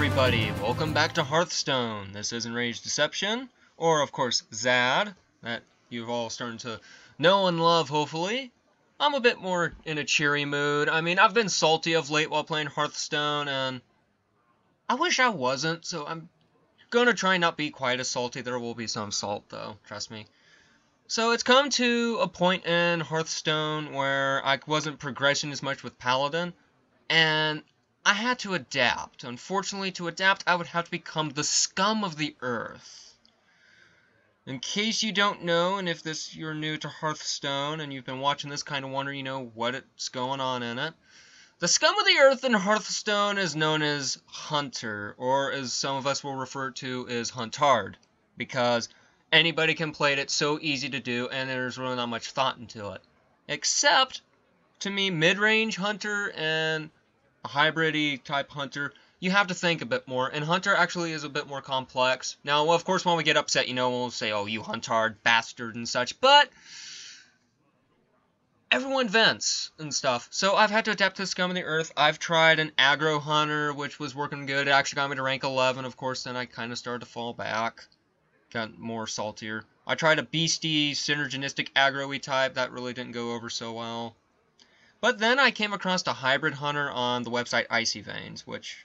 everybody, welcome back to Hearthstone. This is Enraged Deception, or of course Zadd, that you've all started to know and love, hopefully. I'm a bit more in a cheery mood. I mean, I've been salty of late while playing Hearthstone, and I wish I wasn't, so I'm gonna try not be quite as salty. There will be some salt, though, trust me. So it's come to a point in Hearthstone where I wasn't progressing as much with Paladin, and I had to adapt. Unfortunately, to adapt, I would have to become the scum of the earth. In case you don't know, and if you're new to Hearthstone and you've been watching this, kind of wonder, what's going on in it. The scum of the earth in Hearthstone is known as Hunter, or as some of us will refer to as Huntard, because anybody can play it. It's so easy to do, and there's really not much thought into it. Except, to me, mid-range Hunter and a hybrid-y type Hunter, you have to think a bit more, and Hunter actually is a bit more complex. Now, well, of course, when we get upset, we'll say, oh, you Huntard bastard and such, but everyone vents and stuff, so I've had to adapt to the scum of the earth. I've tried an aggro Hunter, which was working good. It actually got me to rank 11, of course, then I kind of started to fall back. Got more saltier. I tried a beastie, synergistic aggro-y type. That really didn't go over so well. But then I came across a hybrid Hunter on the website Icy Veins, which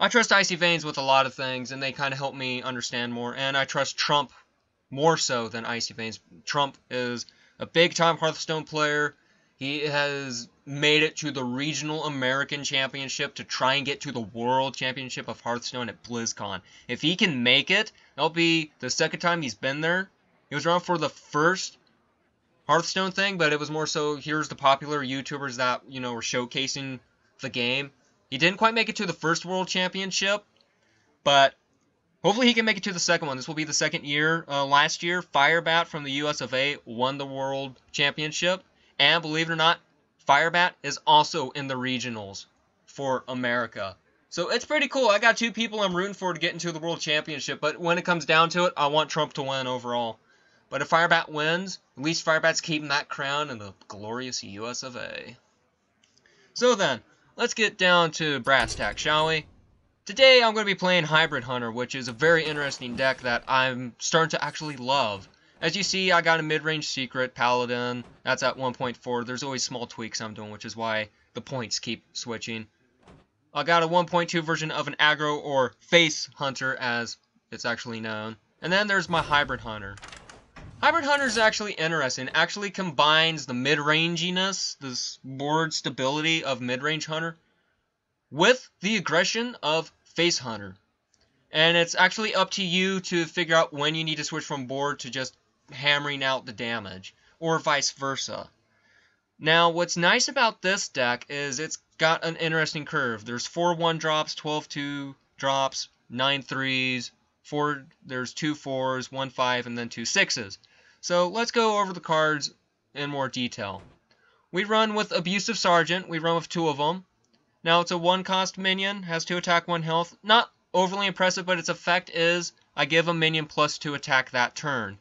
I trust Icy Veins with a lot of things, and they kind of help me understand more. And I trust Trump more so than Icy Veins. Trump is a big-time Hearthstone player. He has made it to the Regional American Championship to try and get to the World Championship of Hearthstone at BlizzCon. If he can make it, that'll be the second time he's been there. He was around for the first Hearthstone thing, but it was more so, here's the popular YouTubers that, were showcasing the game. He didn't quite make it to the first World Championship, but hopefully he can make it to the second one. This will be the second year. Last year, Firebat from the US of A won the World Championship, and believe it or not, Firebat is also in the regionals for America. So it's pretty cool. I got two people I'm rooting for to get into the World Championship, but when it comes down to it, I want Trump to win overall. But if Firebat wins, at least Firebat's keeping that crown in the glorious US of A. So then, let's get down to brass tacks, shall we? Today I'm going to be playing Hybrid Hunter, which is a very interesting deck that I'm starting to actually love. As you see, I got a mid-range secret, Paladin. That's at 1.4. There's always small tweaks I'm doing, which is why the points keep switching. I got a 1.2 version of an aggro, or face Hunter, as it's actually known. And then there's my Hybrid Hunter. Hybrid Hunter is actually interesting. It actually combines the mid-ranginess, this board stability of mid-range Hunter, with the aggression of face Hunter. And it's actually up to you to figure out when you need to switch from board to just hammering out the damage, or vice versa. Now, what's nice about this deck is it's got an interesting curve. There's 4 1-drops, 12 2-drops, 9 3s, there's 2 4s, 1 5, and then 2 6s. So let's go over the cards in more detail. We run with Abusive Sergeant. We run with 2 of them. Now it's a 1-cost minion, has 2 attack, 1 health. Not overly impressive, but its effect is I give a minion +2 attack that turn.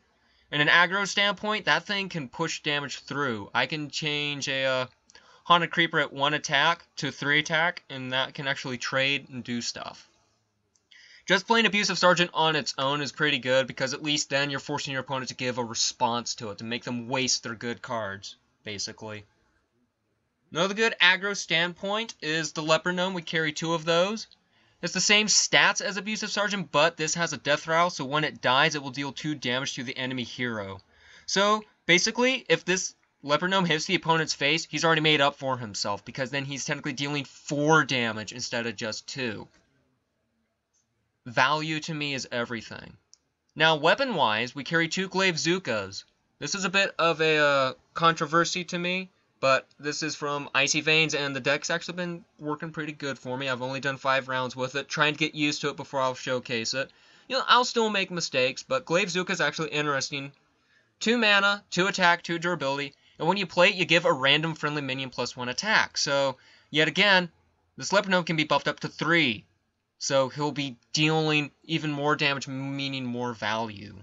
In an aggro standpoint, that thing can push damage through. I can change a Haunted Creeper at 1 attack to 3 attack, and that can actually trade and do stuff. Just playing Abusive Sergeant on its own is pretty good, because at least then you're forcing your opponent to give a response to it, to make them waste their good cards, basically. Another good aggro standpoint is the Leper Gnome. We carry 2 of those. It's the same stats as Abusive Sergeant, but this has a death rattle, so when it dies, it will deal 2 damage to the enemy hero. So, basically, if this Leper Gnome hits the opponent's face, he's already made up for himself, because then he's technically dealing 4 damage instead of just 2. Value to me is everything. Now, weapon-wise, we carry 2 Glaive Zukas. This is a bit of a controversy to me, but this is from Icy Veins, and the deck's actually been working pretty good for me. I've only done 5 rounds with it, trying to get used to it before I'll showcase it. I'll still make mistakes, but Glaive Zuka is actually interesting. 2 mana, 2 attack, 2 durability, and when you play it, you give a random friendly minion +1 attack. So, yet again, this Leper Gnome can be buffed up to 3. So he'll be dealing even more damage, meaning more value.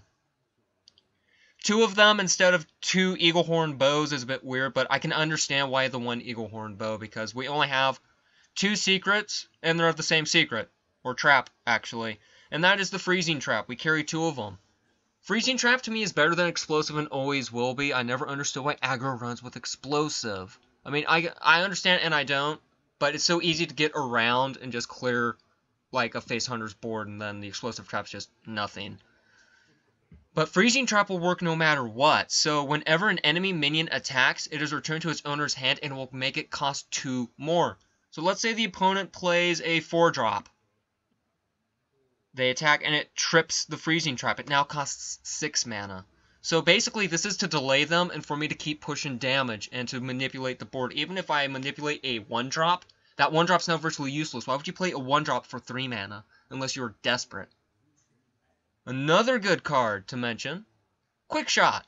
2 of them instead of 2 Eaglehorn bows is a bit weird, but I can understand why the 1 Eaglehorn bow, because we only have 2 secrets, and they're of the same secret. or trap, actually. And that is the Freezing Trap. We carry 2 of them. Freezing Trap to me is better than Explosive and always will be. I never understood why aggro runs with Explosive. I mean, I understand and I don't, but it's so easy to get around and just clear like a Face Hunter's board, and then the Explosive Trap's just nothing. But Freezing Trap will work no matter what, so whenever an enemy minion attacks, it is returned to its owner's hand and will make it cost 2 more. So let's say the opponent plays a 4-drop. They attack and it trips the Freezing Trap. It now costs 6 mana. So basically this is to delay them and for me to keep pushing damage and to manipulate the board. Even if I manipulate a 1-drop, that 1-drop's now virtually useless. Why would you play a 1-drop for 3 mana unless you're desperate? Another good card to mention, Quick Shot.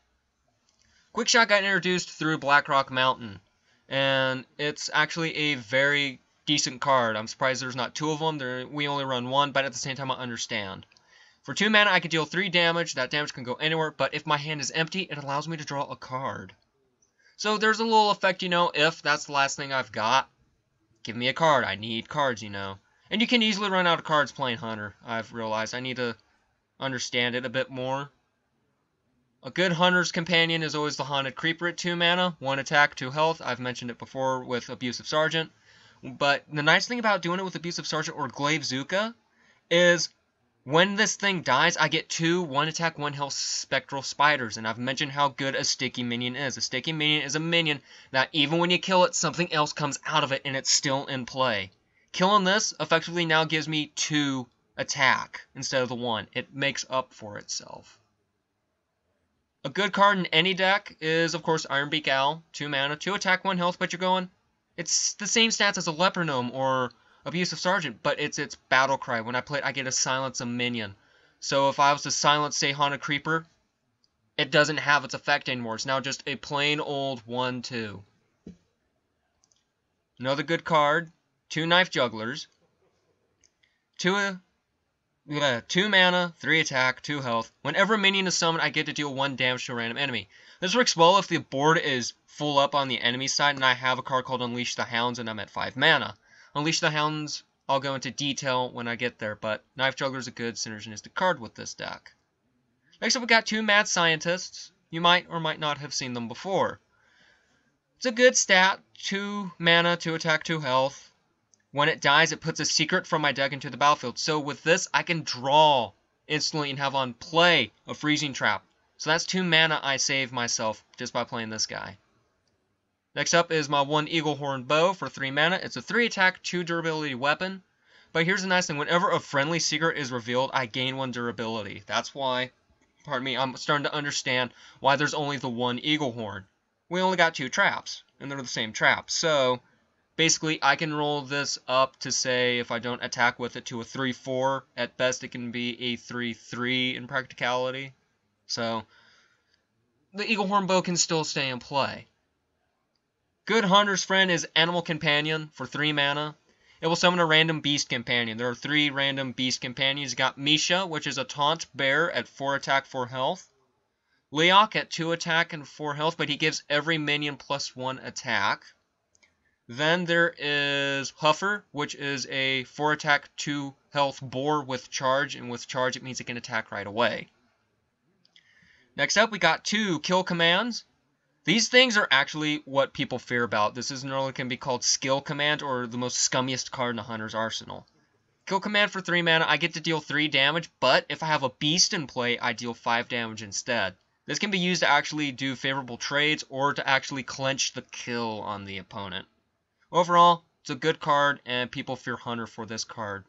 Quick Shot got introduced through Blackrock Mountain, and it's actually a very decent card. I'm surprised there's not 2 of them. We only run 1, but at the same time I understand. For 2 mana I can deal 3 damage. That damage can go anywhere, but if my hand is empty, it allows me to draw a card. So there's a little effect, you know, if that's the last thing I've got, give me a card. I need cards, you know. And you can easily run out of cards playing Hunter. I've realized I need to understand it a bit more. A good Hunter's Companion is always the Haunted Creeper at 2 mana, 1 attack, 2 health. I've mentioned it before with Abusive Sergeant. But the nice thing about doing it with Abusive Sergeant or Glaive Zuka is when this thing dies, I get 2 1 attack, 1 health Spectral Spiders. And I've mentioned how good a Sticky Minion is. A Sticky Minion is a minion that even when you kill it, something else comes out of it and it's still in play. Killing this effectively now gives me 2 attack instead of the 1. It makes up for itself. A good card in any deck is, of course, Ironbeak Owl. 2 mana, 2 attack, 1 health, but you're going... It's the same stats as a Leper Gnome or Abusive Sergeant, but it's its Battle Cry. When I play it, I get to silence a minion. So if I was to silence, say, Haunted Creeper, it doesn't have its effect anymore. It's now just a plain old 1/2. Another good card, 2 Knife Jugglers. 2 mana, 3 attack, 2 health. Whenever a minion is summoned, I get to deal 1 damage to a random enemy. This works well if the board is full up on the enemy side and I have a card called Unleash the Hounds and I'm at 5 mana. Unleash the Hounds, I'll go into detail when I get there, but Knife Juggler is a good synergistic card with this deck. Next up we got 2 Mad Scientists. You might or might not have seen them before. It's a good stat, 2 mana, 2 attack, 2 health. When it dies, it puts a secret from my deck into the battlefield. So with this, I can draw instantly and have on play a Freezing Trap. So that's 2 mana I save myself just by playing this guy. Next up is my 1 Eagle Horn Bow for 3 mana. It's a 3 attack, 2 durability weapon. But here's the nice thing. Whenever a friendly secret is revealed, I gain 1 durability. That's why, pardon me, I'm starting to understand why there's only the 1 Eagle Horn. We only got 2 traps, and they're the same trap. So basically, I can roll this up to, say, if I don't attack with it, to a 3/4. At best, it can be a 3/3 in practicality. So the Eagle Horn Bow can still stay in play. Good Hunter's Friend is Animal Companion for 3 mana. It will summon a random Beast Companion. There are 3 random Beast Companions. You got Misha, which is a Taunt Bear at 4 attack, 4 health. Leok at 2 attack and 4 health, but he gives every minion +1 attack. Then there is Huffer, which is a 4 attack, 2 health boar with charge, and with charge it means it can attack right away. Next up, we got 2 Kill Commands. These things are actually what people fear about. This is normally can be called Skill Command, or the most scummiest card in the Hunter's arsenal. Kill Command for 3 mana, I get to deal 3 damage, but if I have a Beast in play, I deal 5 damage instead. This can be used to actually do favorable trades, or to actually clench the kill on the opponent. Overall, it's a good card, and people fear Hunter for this card.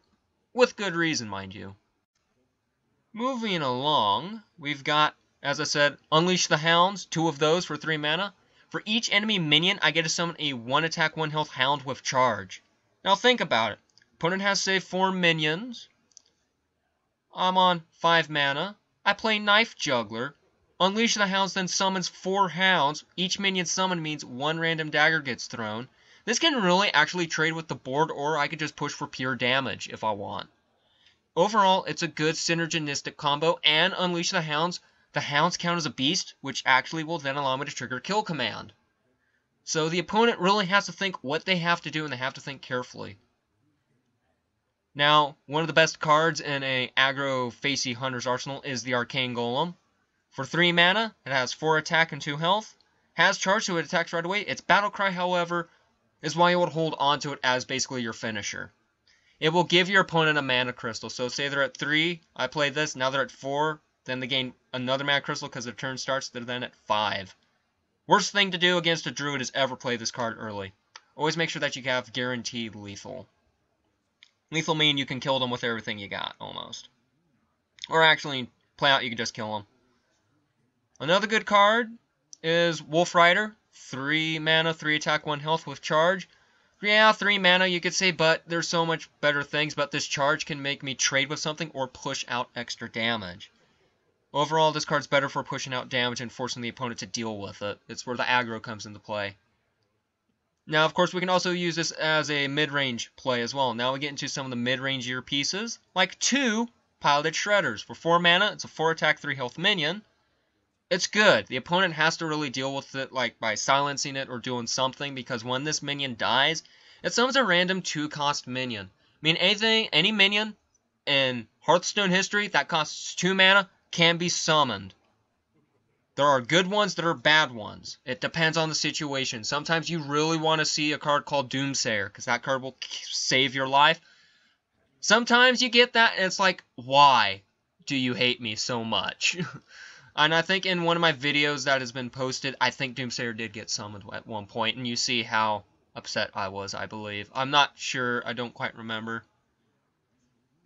With good reason, mind you. Moving along, we've got, as I said, Unleash the Hounds, 2 of those for 3 mana. For each enemy minion, I get to summon a 1 attack, 1 health Hound with charge. Now think about it. Opponent has, say, 4 minions. I'm on 5 mana. I play Knife Juggler. Unleash the Hounds then summons 4 Hounds. Each minion summoned means 1 random dagger gets thrown. This can really actually trade with the board, or I could just push for pure damage if I want. Overall, it's a good synergistic combo, and Unleash the Hounds count as a beast, which actually will then allow me to trigger Kill Command. So the opponent really has to think what they have to do, and they have to think carefully. Now, one of the best cards in a aggro-facey Hunter's arsenal is the Arcane Golem. For 3 mana, it has 4 attack and 2 health. Has charge, so it attacks right away. Its battle cry, however, is why you would hold onto it as basically your finisher. It will give your opponent a mana crystal. So say they're at 3, I play this, now they're at 4, then they gain another mana crystal because their turn starts, they're then at 5. Worst thing to do against a druid is ever play this card early. Always make sure that you have guaranteed lethal. Lethal mean you can kill them with everything you got, almost. Or actually, play out, you can just kill them. Another good card is Wolf Rider. 3 mana, 3 attack, 1 health with charge. Yeah, 3 mana you could say, but there's so much better things. But this charge can make me trade with something or push out extra damage. Overall, this card's better for pushing out damage and forcing the opponent to deal with it. It's where the aggro comes into play. Now, of course, we can also use this as a mid-range play as well. Now we get into some of the mid-rangier pieces, like 2 Piloted Shredders. For 4 mana, it's a 4 attack, 3 health minion. It's good. The opponent has to really deal with it, like by silencing it or doing something, because when this minion dies, it summons a random 2-cost minion. I mean, any minion in Hearthstone history that costs 2 mana can be summoned. There are good ones, there are bad ones. It depends on the situation. Sometimes you really want to see a card called Doomsayer, because that card will save your life. Sometimes you get that, and it's like, why do you hate me so much? And I think in one of my videos that has been posted, I think Doomsayer did get summoned at one point, and you see how upset I was, I believe. I'm not sure, I don't quite remember.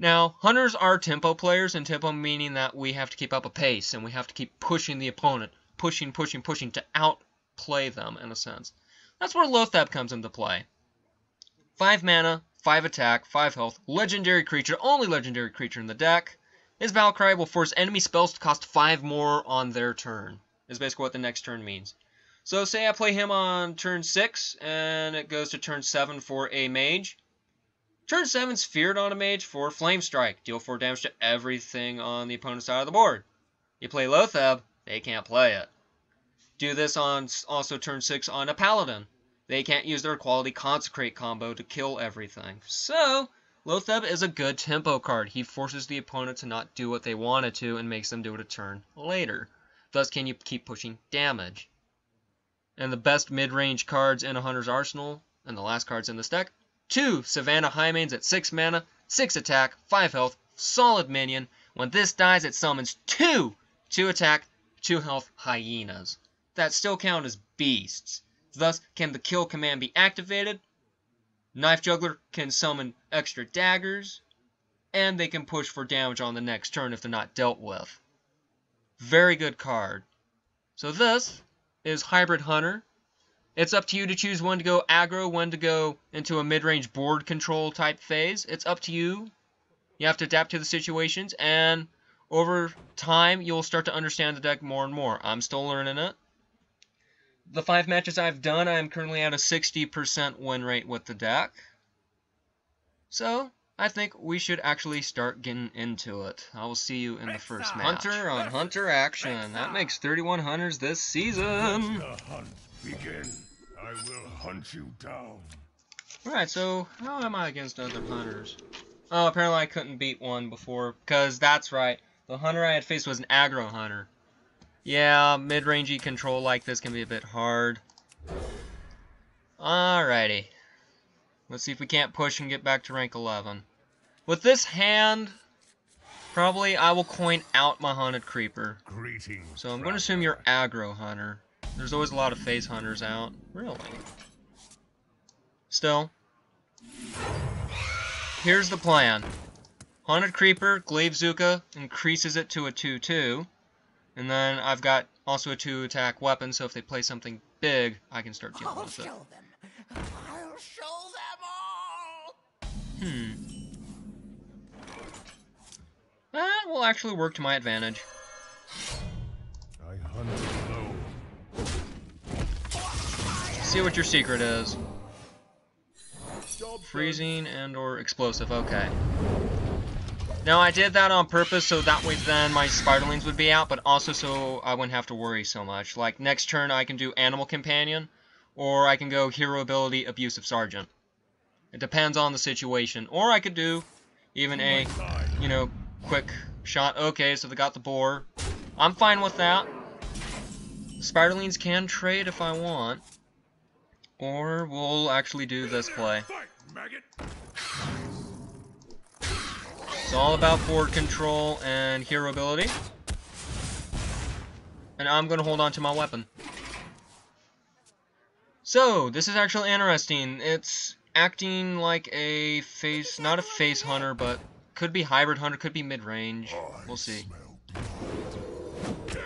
Now, Hunters are tempo players, and tempo meaning that we have to keep up a pace, and we have to keep pushing the opponent, pushing to outplay them, in a sense. That's where Loatheb comes into play. 5 mana, 5 attack, 5 health, legendary creature, only legendary creature in the deck. His battle cry will force enemy spells to cost 5 more on their turn, is basically what the next turn means. So say I play him on turn 6, and it goes to turn 7 for a mage. Turn 7's feared on a mage for Flame Strike. Deal 4 damage to everything on the opponent's side of the board. You play Loatheb, they can't play it. Do this on also turn 6 on a Paladin. They can't use their quality Consecrate combo to kill everything. So, Loatheb is a good tempo card. He forces the opponent to not do what they wanted to and makes them do it a turn later. Thus, can you keep pushing damage? And the best mid-range cards in a Hunter's arsenal, and the last cards in this deck, 2 Savannah Highmanes at 6 mana, 6 attack, 5 health, solid minion. When this dies, it summons 2 attack, 2 health hyenas. That still count as beasts. Thus, can the kill command be activated? Knife Juggler can summon extra daggers, and they can push for damage on the next turn if they're not dealt with. Very good card. So this is Hybrid Hunter. It's up to you to choose when to go aggro, when to go into a mid-range board control type phase. It's up to you. You have to adapt to the situations, and over time, you'll start to understand the deck more and more. I'm still learning it. The 5 matches I've done, I'm currently at a 60% win rate with the deck. So, I think we should actually start getting into it. I will see you in the first match. Hunter on Hunter action. That makes 31 Hunters this season. Let the hunt begin. I will hunt you down. Alright, so how am I against other Hunters? Oh, apparently I couldn't beat one before, because that's right. The Hunter I had faced was an aggro Hunter. Yeah, mid-rangey control like this can be a bit hard. Alrighty. Let's see if we can't push and get back to rank 11. With this hand, probably I will coin out my Haunted Creeper. Greetings, So I'm going to assume you're aggro Hunter. There's always a lot of phase Hunters out. Really? Still. Here's the plan. Haunted Creeper, Glaive Zuka, increases it to a 2-2. And then I've got also a 2-attack weapon, so if they play something big, I can start dealing with it. I'll show them all. That will actually work to my advantage. I hunt low. See what your secret is. Freezing and or explosive, okay. Now I did that on purpose so that way then my Spiderlings would be out, but also so I wouldn't have to worry so much. Like next turn I can do Animal Companion, or I can go Hero Ability Abusive Sergeant. It depends on the situation. Or I could do even a, quick shot. Okay, so they got the boar. I'm fine with that. Spiderlings can trade if I want. Or we'll actually do this play. It's all about board control and hero ability. And I'm going to hold on to my weapon. So, this is actually interesting. It's acting like a face, not a face hunter, but could be hybrid hunter, could be mid-range. We'll see.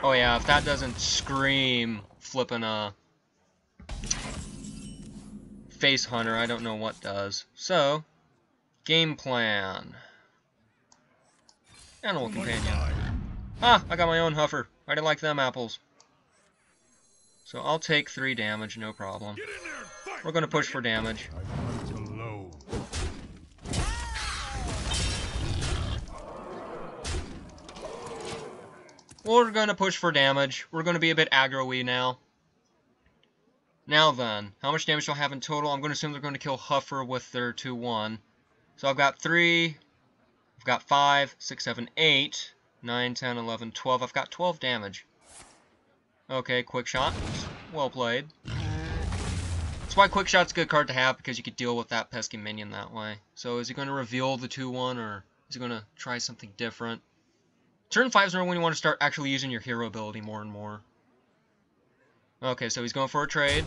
Oh yeah, if that doesn't scream flipping a face hunter, I don't know what does. So, game plan. Animal companion. Ah, I got my own huffer. I didn't like them apples. So I'll take 3 damage, no problem. We're gonna push for damage. We're gonna push for damage. We're gonna be a bit aggro-y now. Now then, how much damage do I have in total? I'm gonna assume they're gonna kill Huffer with their 2-1. So I've got 3, I've got 5, 6, 7, 8, 9, 10, 11, 12. I've got 12 damage. Okay, quick shot. Well played. That's why quick shot's a good card to have, because you could deal with that pesky minion that way. So is he going to reveal the 2-1, or is he going to try something different? Turn 5 is when you want to start actually using your hero ability more and more. Okay, so he's going for a trade.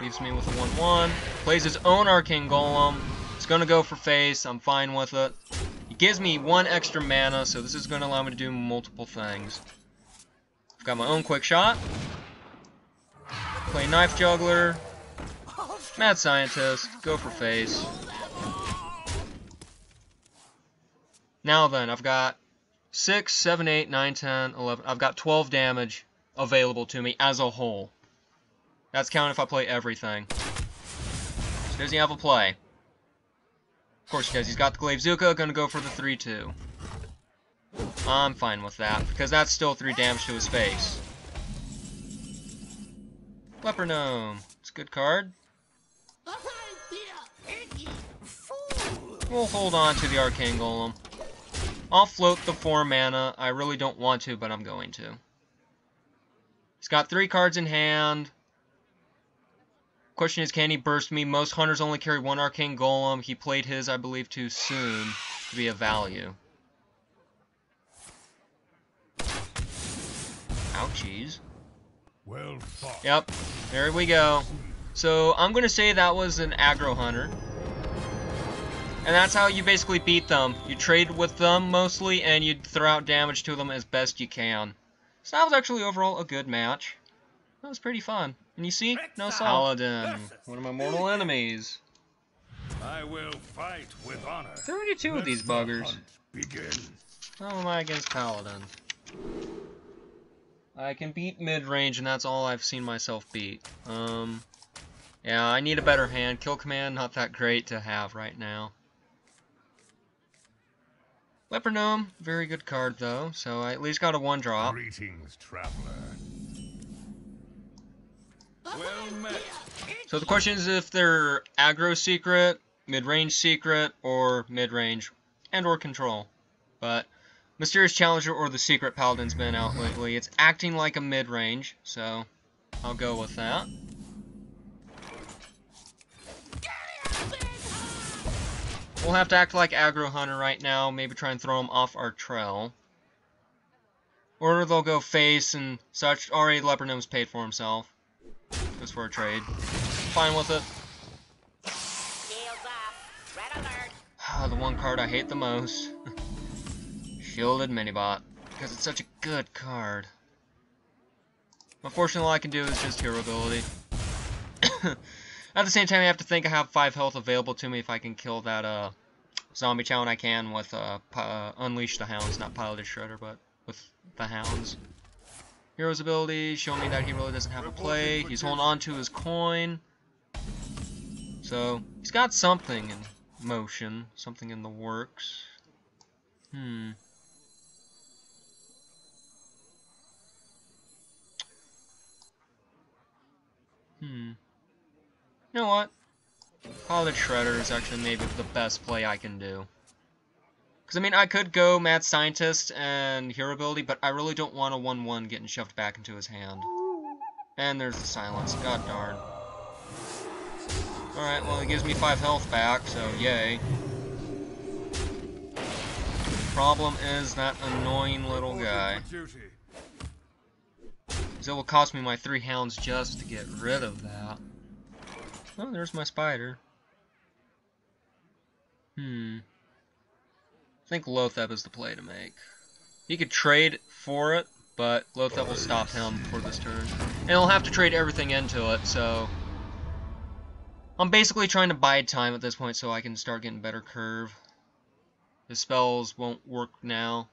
Leaves me with a 1-1. Plays his own Arcane Golem. He's going to go for face. I'm fine with it. He gives me 1 extra mana, so this is going to allow me to do multiple things. I've got my own quick shot. Play Knife Juggler. Mad Scientist. Go for face. Now then, I've got 6, 7, 8, 9, 10, 11. I've got 12 damage available to me as a whole. That's counting if I play everything. So does he have a play? Of course he does. He's got the Glaive Zuka. Gonna go for the 3-2. I'm fine with that, because that's still 3 damage to his face. Leper Gnome. It's a good card. We'll hold on to the Arcane Golem. I'll float the 4 mana. I really don't want to, but I'm going to. He's got 3 cards in hand. Question is, can he burst me? Most hunters only carry 1 Arcane Golem. He played his, I believe, too soon to be of value. Ouchies. Well fought. Yep, there we go. So I'm going to say that was an aggro hunter. And that's how you basically beat them. You trade with them mostly, and you throw out damage to them as best you can. So that was actually overall a good match. That was pretty fun. And you see, no salt. Paladin, one of my mortal enemies. I will fight with honor. 32 of these buggers. Begin. How am I against Paladin? I can beat mid-range, and that's all I've seen myself beat. Yeah, I need a better hand. Kill command, not that great to have right now. Leper Gnome, very good card though, so I at least got a 1-drop. Greetings, traveler. Well met. So the question is if they're aggro secret, mid-range secret, or mid-range, and or control. But Mysterious Challenger or the Secret Paladin's been out lately. It's acting like a mid-range, so I'll go with that. We'll have to act like aggro hunter right now, maybe try and throw him off our trail. Or they'll go face and such. Already Leper Gnome's paid for himself. Goes for a trade. Fine with it. The one card I hate the most. Shielded Minibot. Because it's such a good card. Unfortunately, all I can do is just hero ability. At the same time, I have to think I have 5 health available to me if I can kill that zombie chow, and I can with Unleash the Hounds, not Piloted Shredder, but with the Hounds. Hero's ability, show me that he really doesn't have a play. He's holding on to his coin. So, he's got something in motion, something in the works. You know what? Piloted Shredder is actually maybe the best play I can do. Because, I mean, I could go Mad Scientist and Hero Ability, but I really don't want a 1/1 getting shoved back into his hand. And there's the silence. God darn. Alright, well, he gives me 5 health back, so yay. Problem is that annoying little guy. Because it will cost me my 3 hounds just to get rid of that. Oh, there's my spider. I think Lotheb is the play to make. He could trade for it, but Lotheb will stop him for this turn. And he'll have to trade everything into it, so... I'm basically trying to bide time at this point so I can start getting better curve. His spells won't work now.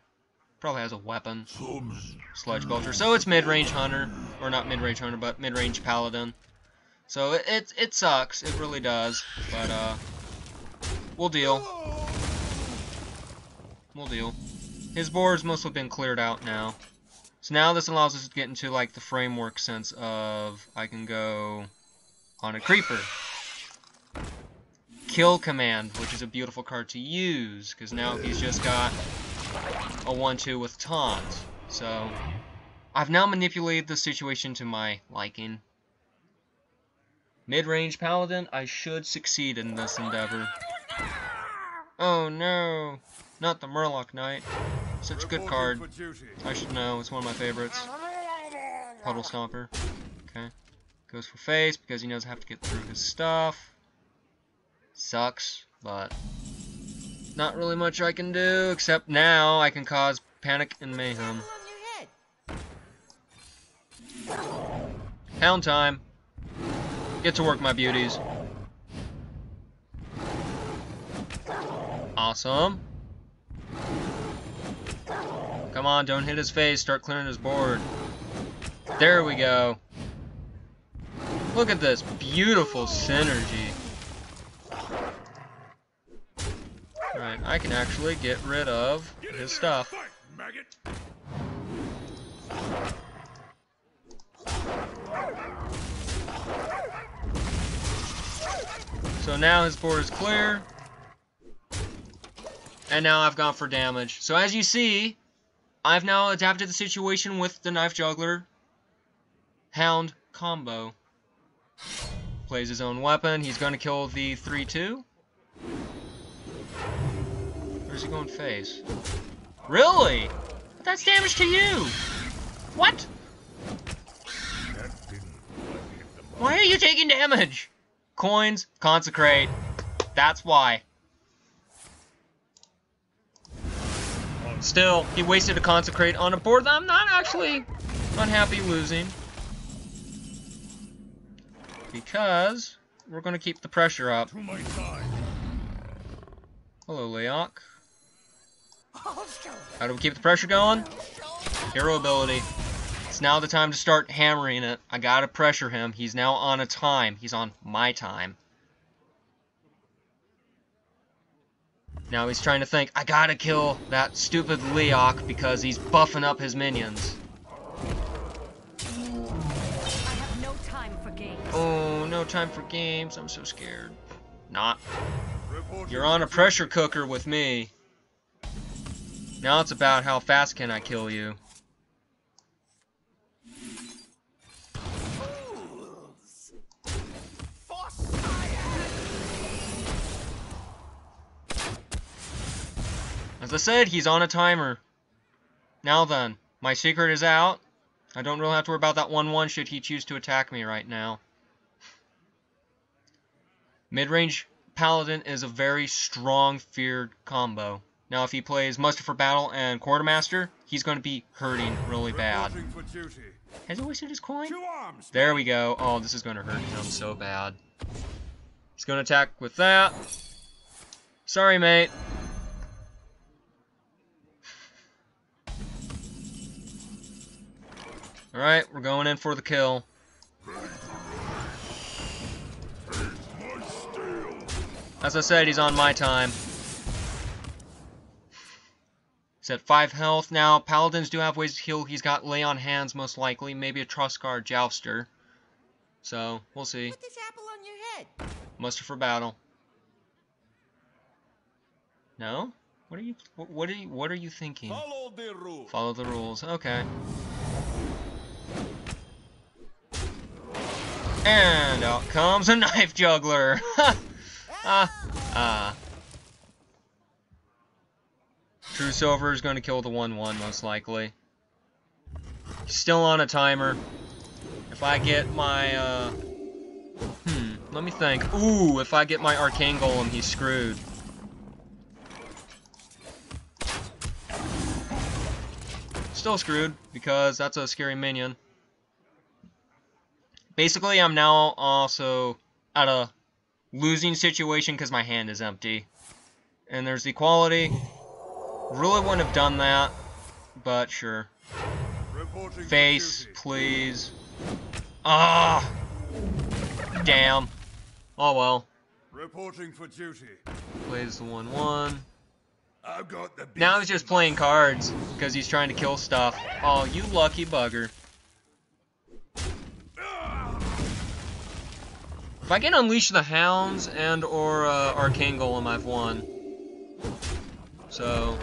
Probably has a weapon. Sludge Belcher. So it's mid-range Hunter. Or not mid-range Hunter, but mid-range Paladin. So it sucks. It really does. But, we'll deal. We'll deal. His board's mostly been cleared out now. So now this allows us to get into, like, the framework sense of I can go on a Creeper. Kill Command, which is a beautiful card to use, because now he's just got a 1/2 with Taunt. So, I've now manipulated the situation to my liking. Mid-range Paladin, I should succeed in this endeavor. Oh no, not the Murloc Knight. Such a good card. I should know, it's one of my favorites. Puddle Stomper. Okay. Goes for face, because he knows I have to get through his stuff. Sucks, but not really much I can do, except now I can cause panic and mayhem. Hound time. Get to work, my beauties. Awesome. Come on, don't hit his face. Start clearing his board. There we go. Look at this beautiful synergy. Alright, I can actually get rid of his stuff. So now his board is clear. And now I've gone for damage. So as you see, I've now adapted the situation with the Knife Juggler Hound combo. Plays his own weapon. He's going to kill the 3/2. Where's he going face? Really? That's damage to you! What? Why are you taking damage? Coins, consecrate. That's why. Still, he wasted a consecrate on a board that I'm not actually unhappy losing. Because we're going to keep the pressure up. Hello, Leok. How do we keep the pressure going? Hero ability. It's now the time to start hammering it. I gotta pressure him. He's now on a time. He's on my time. Now he's trying to think, I gotta kill that stupid Leok because he's buffing up his minions. I have no time for games. Oh, no time for games. I'm so scared. Not. You're on a pressure cooker with me. Now it's about how fast can I kill you. As I said, he's on a timer. Now then, my secret is out. I don't really have to worry about that 1/1 should he choose to attack me right now. Mid-range Paladin is a very strong feared combo. Now if he plays Muster for Battle and Quartermaster, he's going to be hurting really bad. Has he wasted his coin? There we go. Oh, this is going to hurt him so bad. He's going to attack with that. Sorry, mate. Alright, we're going in for the kill. As I said, he's on my time. He's at 5 health now. Paladins do have ways to heal. He's got Lay on Hands, most likely. Maybe a Trustguard Jouster. So, we'll see. Put this apple on your head. Muster for Battle. No? What are you thinking? Follow the rules. Follow the rules. Okay. And out comes a knife juggler. True Silver is going to kill the 1/1 most likely. Still on a timer. If I get my let me think. Ooh, if I get my Arcane Golem, he's screwed. Still screwed, because that's a scary minion. Basically, I'm now also at a losing situation because my hand is empty. And there's equality. Really wouldn't have done that, but sure. Face, please. Ah! Damn. Oh well. Reporting for duty. Plays the 1/1. I've got the Now he's just playing cards because he's trying to kill stuff. Oh, you lucky bugger. If I can unleash the Hounds and or Arcane Golem, I've won. So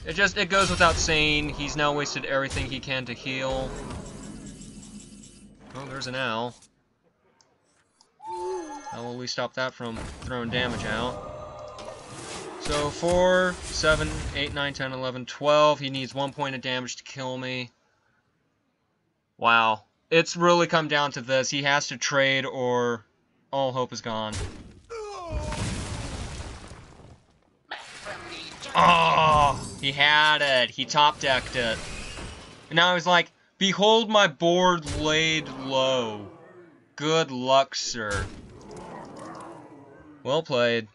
it goes without saying. He's now wasted everything he can to heal. Oh, there's an owl. That will at least stop that from throwing damage out. So 4, 7, 8, 9, 10, 11, 12. He needs 1 point of damage to kill me. Wow. It's really come down to this. He has to trade or all hope is gone. Oh, he had it. He top decked it. And now he's like, behold my board laid low. Good luck, sir. Well played.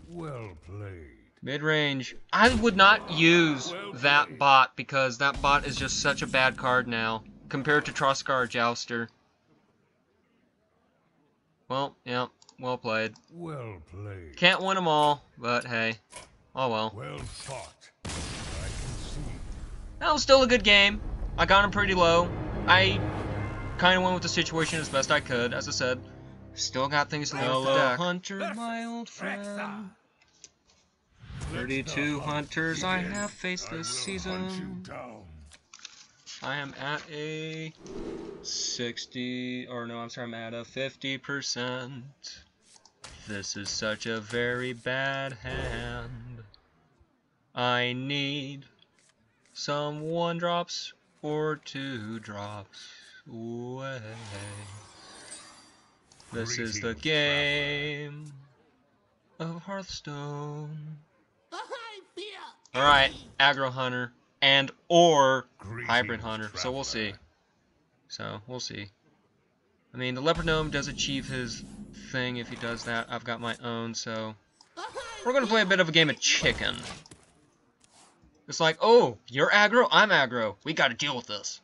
Well played. Mid-range. I would not use that bot because that bot is just such a bad card now compared to Troskar Jouster. Well, yeah, well played. Well played. Can't win them all, but hey. Oh well. Well fought. I can see. That was still a good game. I got him pretty low. I kind of went with the situation as best I could, as I said. Still got things to learn with the deck. Hunter, my old friend. 32 hunters I have faced this season. I am at a 60, or no, I'm sorry, I'm at a 50%. This is such a very bad hand. I need some 1-drops or 2-drops away. This is the game of Hearthstone. Alright, Aggro Hunter and or Hybrid Hunter, so we'll see. I mean, the Leopard Gnome does achieve his thing if he does that. I've got my own, so we're going to play a bit of a game of chicken. It's like, oh, you're aggro, I'm aggro. We got to deal with this.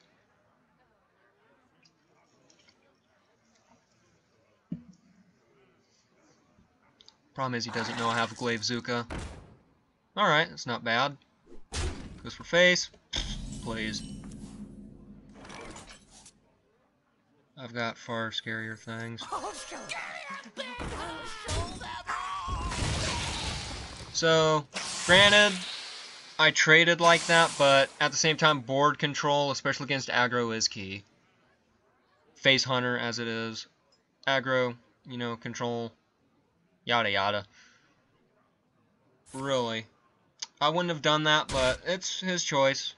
Problem is he doesn't know I have a Glaive Zuka. Alright, that's not bad. Goes for face. Please. I've got far scarier things. So, granted, I traded like that, but at the same time, board control, especially against aggro, is key. Face Hunter, as it is. Aggro, you know, control, yada yada. Really. I wouldn't have done that, but it's his choice.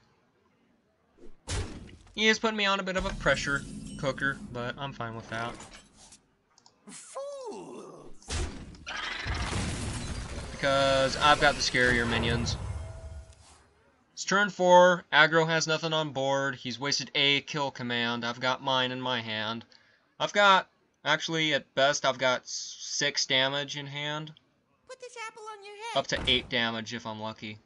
He is putting me on a bit of a pressure cooker, but I'm fine with that. Because I've got the scarier minions. It's turn 4. Aggro has nothing on board. He's wasted a kill command. I've got mine in my hand. I've got, actually, at best, I've got 6 damage in hand. Put this apple on your head. Up to 8 damage if I'm lucky.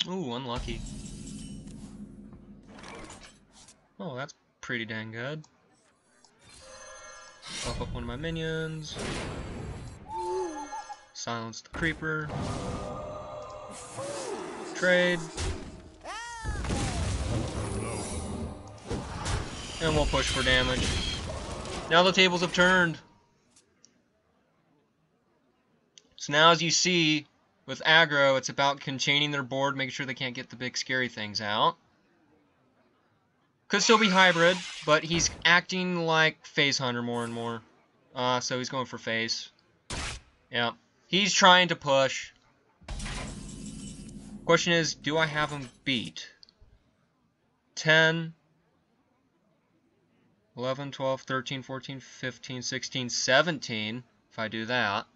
Ooh, unlucky. Oh, that's pretty dang good. Buff up one of my minions. Silence the creeper. Trade. And we'll push for damage. Now the tables have turned. So now as you see, with aggro, it's about conchaining their board, making sure they can't get the big scary things out. Could still be hybrid, but he's acting like Phase Hunter more and more. So he's going for face. Yeah. He's trying to push. Question is, do I have him beat? 10, 11, 12, 13, 14, 15, 16, 17, if I do that.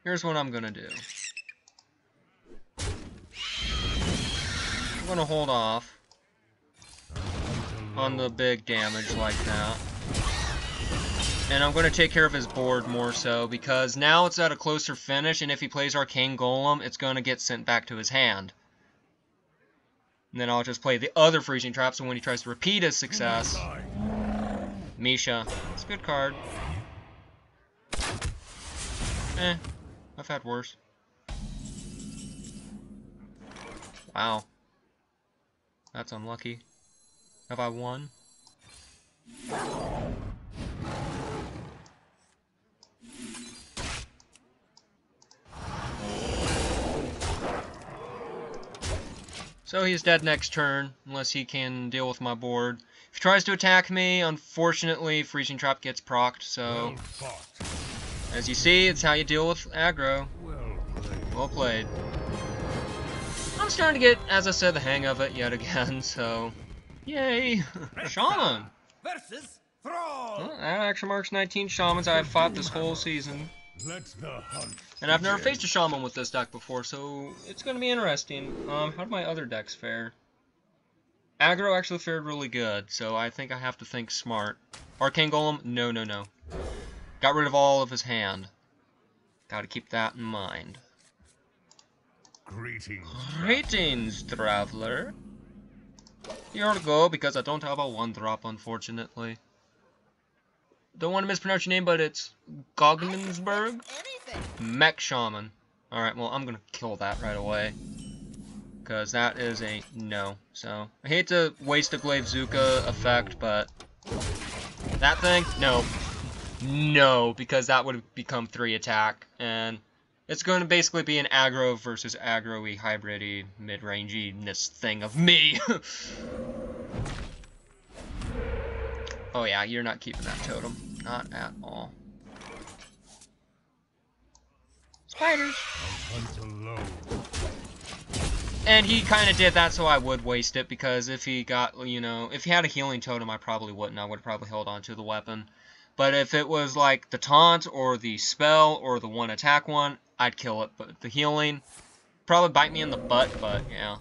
Here's what I'm going to do. I'm going to hold off on the big damage like that. And I'm going to take care of his board more so, because now it's at a closer finish, and if he plays Arcane Golem, it's going to get sent back to his hand. And then I'll just play the other Freezing Trap, so when he tries to repeat his success... Misha. It's a good card. I've had worse. Wow. That's unlucky. Have I won? So he's dead next turn, unless he can deal with my board. If he tries to attack me, unfortunately, Freezing Trap gets procced, so... As you see, it's how you deal with aggro. Well played. I'm starting to get, as I said, the hang of it yet again, so... Yay! Shaman! Versus Thrall! Well, that actually marks 19 Shamans I have fought this whole season. And I've never faced a Shaman with this deck before, so it's going to be interesting. How do my other decks fare? Aggro actually fared really good, so I think I have to think smart. Arcane Golem? No, no, no. Got rid of all of his hand. Gotta keep that in mind. Greetings, traveler. Here to go, because I don't have a 1-drop, unfortunately. Don't want to mispronounce your name, but it's Gogninsberg? Mech Shaman. Alright, well, I'm gonna kill that right away. Because that is a no. So, I hate to waste a Glaive Zuka effect, but... That thing? No. No, because that would have become 3 attack, and it's going to basically be an aggro versus aggro-y, hybrid-y, mid-rangy-ness thing of me. Oh yeah, you're not keeping that totem. Not at all. Spiders! And he kind of did that, so I would waste it, because if he got, you know, if he had a healing totem, I probably wouldn't. I would have probably held on to the weapon. But if it was like the taunt or the spell or the 1-attack one, I'd kill it. But the healing probably bite me in the butt, but yeah.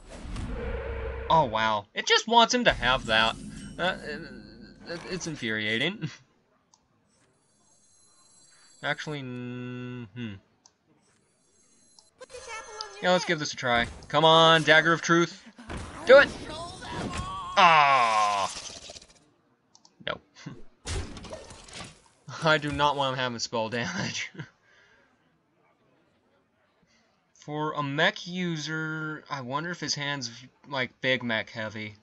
Oh wow. It just wants him to have that. It's infuriating. Actually, yeah, let's give this a try. Come on, Dagger of Truth. Do it! Ah! No. I do not want him having spell damage. For a mech user, I wonder if his hand's like big mech heavy.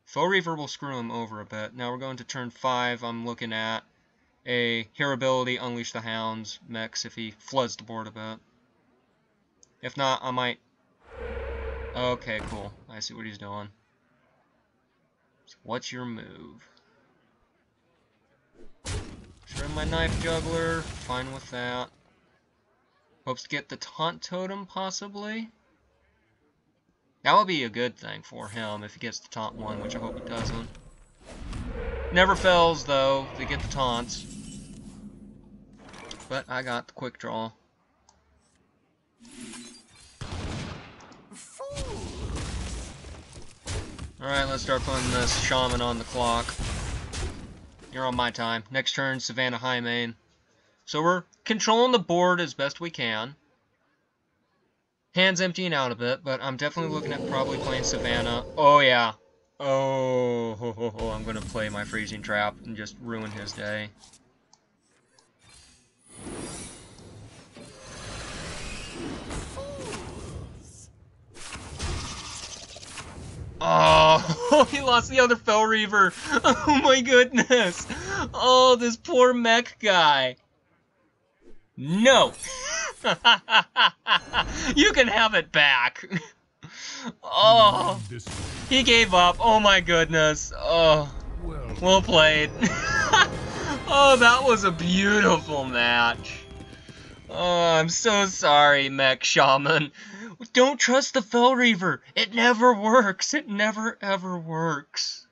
Foe Reaver will screw him over a bit. Now we're going to turn 5. I'm looking at a hero ability, Unleash the Hounds, mechs, if he floods the board a bit. If not, I might... Okay, cool. I see what he's doing. So what's your move? Trim my Knife Juggler. Fine with that. Hopes to get the Taunt Totem, possibly? That would be a good thing for him if he gets the Taunt one, which I hope he doesn't. Never fails, though, to get the taunts. But I got the quick draw. Alright, let's start putting this Shaman on the clock. You're on my time. Next turn, Savannah High Main. So we're controlling the board as best we can. Hand's emptying out a bit, but I'm definitely looking at probably playing Savannah. Oh yeah. Oh, I'm going to play my Freezing Trap and just ruin his day. Oh, he lost the other Fel Reaver. Oh my goodness. Oh, this poor mech guy. No. You can have it back. Oh, he gave up. Oh my goodness. Oh, well played. Oh, that was a beautiful match. Oh, I'm so sorry, Mech Shaman. Don't trust the Fel Reaver. It never works. It never ever works.